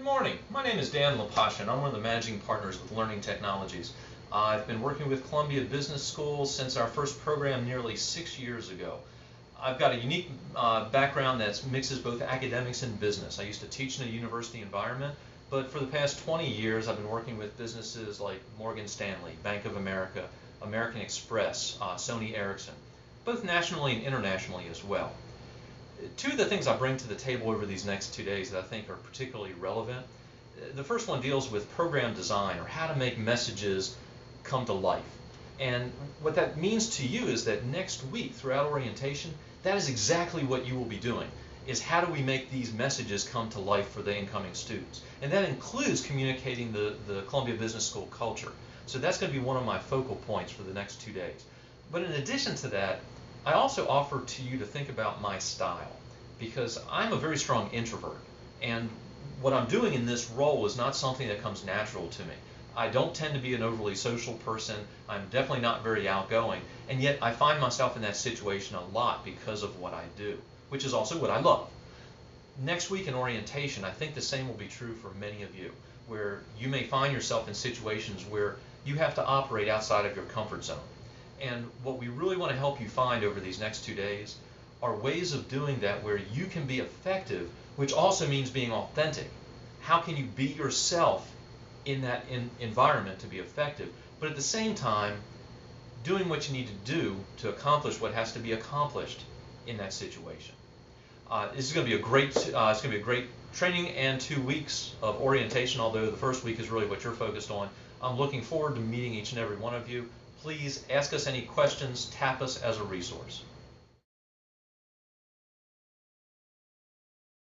morning. My name is Dan Lepasha, and I'm one of the managing partners with Learning Technologies. I've been working with Columbia Business School since our first program nearly 6 years ago. I've got a unique background that mixes both academics and business. I used to teach in a university environment, but for the past 20 years I've been working with businesses like Morgan Stanley, Bank of America, American Express, Sony Ericsson, both nationally and internationally as well. Two of the things I bring to the table over these next 2 days that I think are particularly relevant. The first one deals with program design, or how to make messages come to life. And what that means to you is that next week throughout orientation, that is exactly what you will be doing, is how do we make these messages come to life for the incoming students. And that includes communicating the Columbia Business School culture. So that's going to be one of my focal points for the next 2 days. But in addition to that, I also offer to you to think about my style, because I'm a very strong introvert, and what I'm doing in this role is not something that comes natural to me. I don't tend to be an overly social person. I'm definitely not very outgoing, and yet I find myself in that situation a lot because of what I do, which is also what I love. Next week in orientation, I think the same will be true for many of you, where you may find yourself in situations where you have to operate outside of your comfort zone. And what we really want to help you find over these next 2 days are ways of doing that where you can be effective, which also means being authentic. How can you be yourself in that environment to be effective, but at the same time doing what you need to do to accomplish what has to be accomplished in that situation. This is going to be a great training and 2 weeks of orientation, although the first week is really what you're focused on. I'm looking forward to meeting each and every one of you. Please ask us any questions, tap us as a resource.